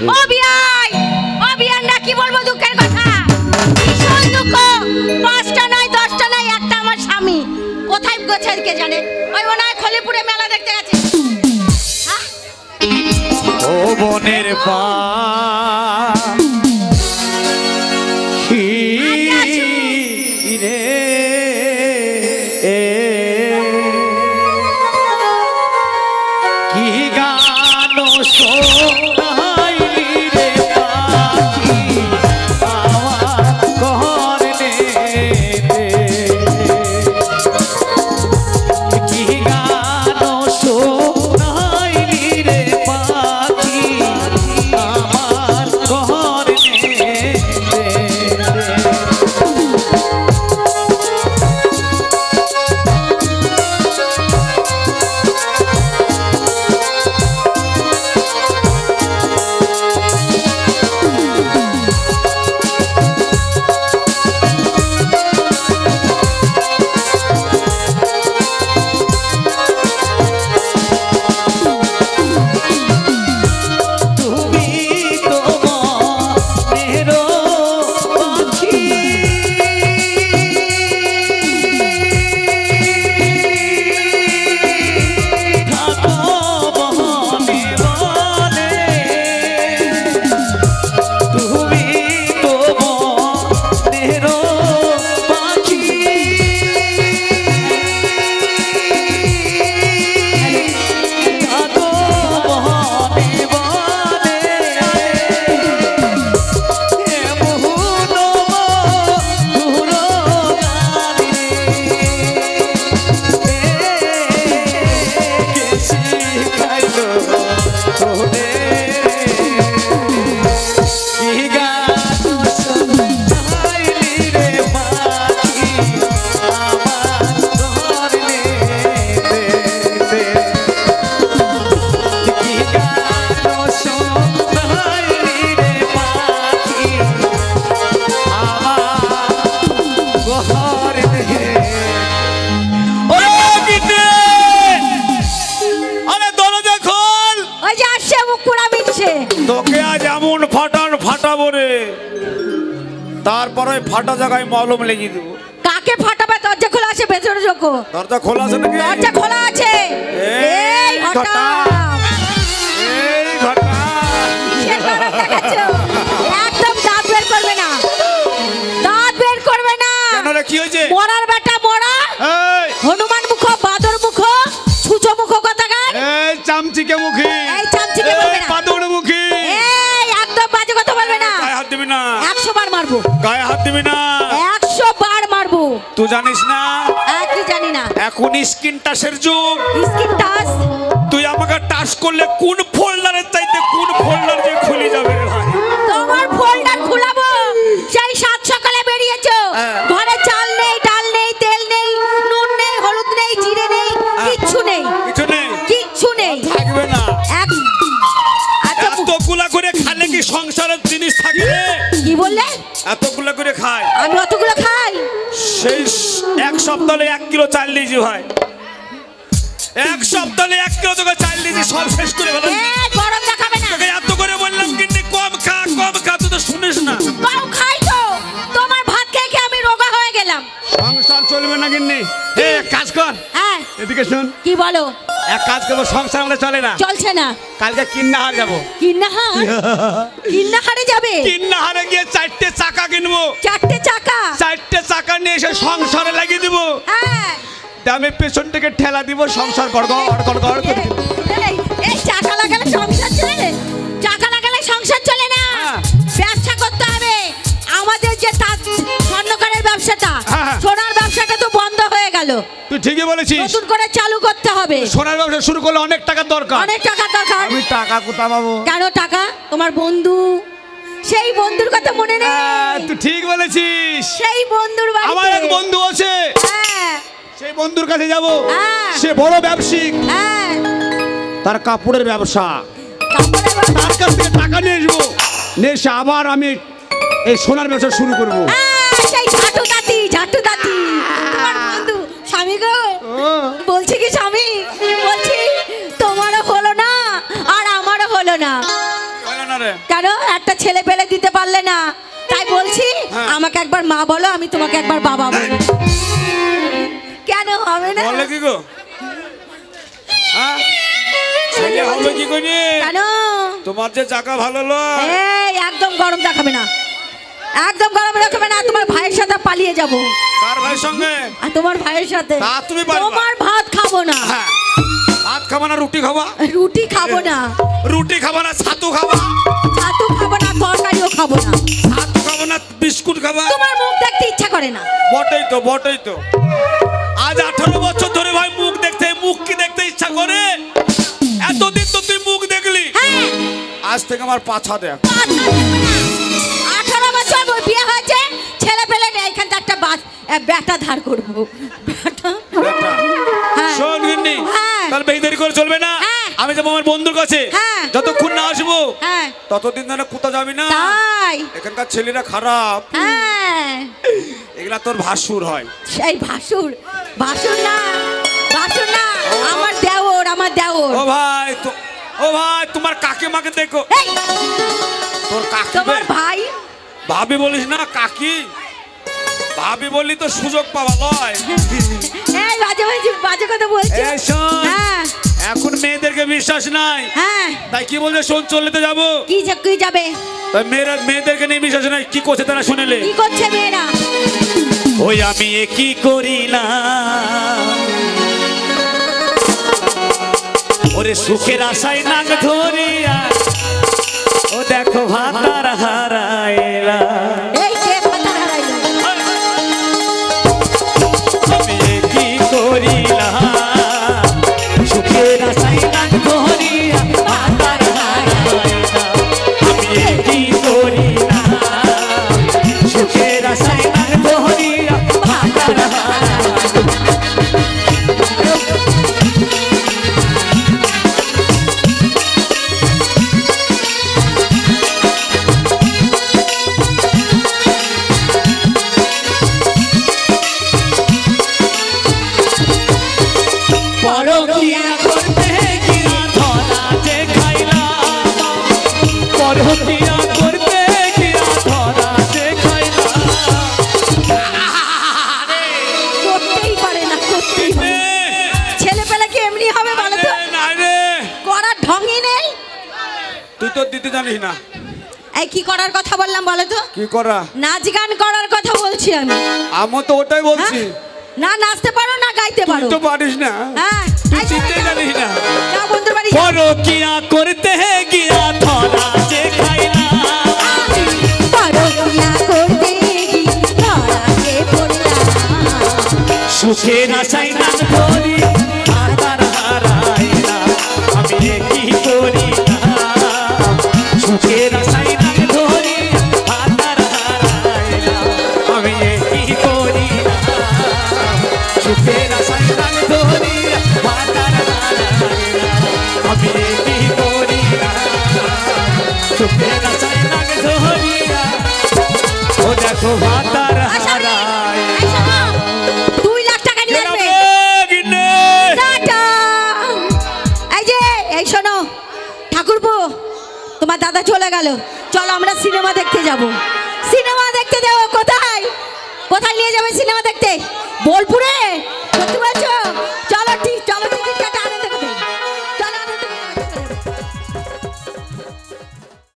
ও বিয়াই, ও বিয়াই না কি বলবো দুঃখের কথা, ভীষণ দুঃখ। 5টা নয় 10টা নয়, একটা আমার স্বামী কোথায় গেছে কে জানে, ওই মনে হয় খলিপুরে মেলা দেখতে গেছে। ও বনের পা তারপরে ফাটা জায়গায় মলম লেগে দেব। কাকে ফাটাবে? দরজা খোলা আছে, ভেতরে ঢোকো। দরজা খোলা আছে নাকি? দরজা খোলা আছে। এই ঘটা, এই ঘটা সেটা দেখাচ্ছো, একদম দাঁত বের করবে না, দাঁত বের করবে না। কেন রে, কি হয়েছে? মরার বেটা মরা, এই হনুমান মুখ, বাদর মুখ, ছুঁচো মুখ, কথাকার। এই চামচিকে মুখী, এই চামচিকে বলবে না, বাদর মুখী। এই একদম বাজে কথা বলবে না। গায়ে হাত দিবি না। 100 বার মারবো। গায়ে হাত দিবি না। 100 বার মারবো। তুই জানিস না? কি জানি না? এখন স্কিন টাচের যুগ। Skin touch? তুই আমাকে টাচ করলে কোন ফোল্ডারের চাইতে কোন ফোল্ডার যে খুলে যাবে রে ভাই? তোমার ফোল্ডার খুলাবো। সেই 7 সকালে বেরিয়েছো, ঘরে চাল নেই, ডাল নেই, তেল নেই, নুন নেই, হলুদ নেই, জিরে নেই, কিচ্ছু নেই, কিছু নেই, কিচ্ছু নেই, থাকবে না। এতগুলা করে খালে কি সংসারের জিনিস থাকে রে? কি বললে? এতগুলা করে খায়। আমি অতগুলো খাই? সেই 1 সপ্তাহে 1 কিলো চাল দিয়েছি ভাই। 1 সপ্তাহে 1 কিলো তোকে চাল দিয়েছি, সব শেষ করে ফেলাম। গরম দেখাবে না। তোকে এত করে বললাম কিন্তু কম খা, কম খা, তুই তো শুনিস না। কম খাই তো, তোমার ভাত খেয়ে খেয়ে আমি রোগা হয়ে গেলাম। সংসার চলবে না গিন্নি। এক কাজ কর, হ্যাঁ এদিকে শুন। কি বলো? এক কাজ করবো, সংসার আমাদের চলে না, চলছে না। কালকে কিন্নাহার যাবো। কিন্নাহার? কিন্নাহারে যাবে? কিন্নাহারে গিয়ে 4টে চাকা কিনবো। 4টে চাকা? 4টে চাকা নিয়ে এসে সংসারে লাগিয়ে দিব। হ্যাঁ, আমি পেছন থেকে ঠেলা দিব, সংসার গড়গড় গড়গড় করে। এই চাকা লাগালে সংসার চলে? চাকা লাগালে সংসার চলে না, ব্যবসা করতে হবে। আমাদের যে স্বর্ণকারের ব্যবসাটা, সোনার ব্যবসাটা তো বন্ধ হয়ে গেল। তুই ঠিকই বলেছিস, নতুন করে চালু করতে হবে। সোনার ব্যবসা শুরু করলে অনেক টাকার দরকার। অনেক টাকা দরকার। আমি টাকা কোথায় পাবো? কেন টাকা? তোমার বন্ধু, সেই বন্ধুর কথা মনে নেই? তুই ঠিক বলেছিস, সেই বন্ধুর বাড়িতে আমার এক বন্ধু আছে। হ্যাঁ, সেই বন্ধুর কাছে যাব। হ্যাঁ, সে বড় ব্যবসায়িক, হ্যাঁ, তার কাপড়ের ব্যবসা। কাপড়ের ব্যবসা। তার কাছ থেকে টাকা নিয়ে আসবো, নিয়ে এসে আবার আমি এই সোনার ব্যবসা শুরু করবো। সেই ঝাটু দাতি, ঝাটু দাতি তোমার বন্ধু। স্বামী গো, বলছি কি স্বামী, বলছি তোমারও হলো না আর আমারও হলো না। রে? কেন একটা ছেলে পেলে দিতে পারলে না, তাই বলছি আমাকে একবার মা বলো, আমি তোমাকে একবার বাবা বলি। কেন হবে না? বলে কি গো? ছেলে হবে কি করে? কেন? তোমার যে চাকা ভালো লয়। এই একদম গরম দেখাবে না, একদম গরম দেখাবে না। তোমার ভাইয়ের সাথে পালিয়ে যাব। কার ভাইয়ের সঙ্গে? আর তোমার ভাইয়ের সাথে। তা তুমি পারবা? তোমার ভাত খাবো না। হ্যাঁ, ভাত খাবা না রুটি খাবা? রুটি খাবো না। রুটি খাবা না ছাতু খাবা? ছাতু খাবো না, তরকারিও খাবো না। ছাতু খাবো না বিস্কুট খাবা? তোমার মুখ দেখতে ইচ্ছা করে না। বটেই তো, বটেই তো। আজ 18 বছর ধরে ভাই মুখ দেখতে, মুখ কি দেখতে ইচ্ছা করে? এতদিন তো তুই মুখ দেখলি, আজ থেকে আমার পাছা দেখ। 18 বছর বিয়ে হয়েছে, ছেলে পেলে নেই, এখানটা একটা ব্যাটা ধার করবো। শোন গিন্নি, তাহলে বেশি দেরি করে চলবে না। আমি যাবো আমার বন্ধুর কাছে, যতক্ষণ না আসবো ততদিন ধরে কোথাও যাবি না। এখানকার ছেলেরা খারাপ, এগুলা তোর ভাসুর হয়। সেই ভাসুর? ভাসুর না, ভাসুর না, আমার দেওর, আমার দেওর। ও ভাই তো, ও ভাই তোমার কাকিমাকে দেখো। তোর কাকি, তোমার ভাই ভাবি বলিস না, কাকি ভাবি বললি তো সুযোগ পাওয়া লয়। এই বাজে বাজে বাজে কথা বলছিস। এই শোন, এখন মেয়েদেরকে বিশ্বাস নাই, তাই কি বলছে শোন, চলতে যাবো। কি যাবে? তাই মেয়েদেরকে নিয়ে বিশ্বাস নাই। কি করছে তারা শুনেলে? কি করছে মেয়েরা? ওই আমি কি করি না, ওরে সুখের আশায় নাক ধরিয়া, ও দেখো ভাতার হারাইলা। এই কে ভাতার হারাইলা? আমি কি করি না, সুখের আশায় নাক ধরিয়া ভাতার হারাইলা। আমি কি করি না, সুখের আশায় নাক ধরিয়া ভাতার হারাইলা। না। এই কি করার কথা বললাম বলো তো? কি করা? নাচ গান করার কথা বলছি আমি। আমি তো ওটাই বলছি। না নাচতে পারো না গাইতে পারো। তুই তো পারিস না। হ্যাঁ, তুই চিনতে জানিস না। যাও বন্ধুর বাড়ি। পরকিয়া করতে হে গিয়া ধরা যে খাইলা। পরকিয়া করতে গিয়া ধরা যে পড়লা। সুখের আশায় নাক ধরি আতার হারাইলা। আমি কি করি না, সুখের আশায় নাক ধরি আতার হারাইলা। আমি কি করি না, সুখের আশায় নাক ধরি আতার হারাইলা। আমি কি করি না, সুখের আশায় নাক ধরি, ও দেখো আতার হারাইলা। তোমার দাদা চলে গেল, চলো আমরা সিনেমা দেখতে যাব। সিনেমা দেখতে যাবো। কোথায় কোথায় নিয়ে যাবে সিনেমা দেখতে? বোলপুরে? চলো ঠিক, চলো ঠিক।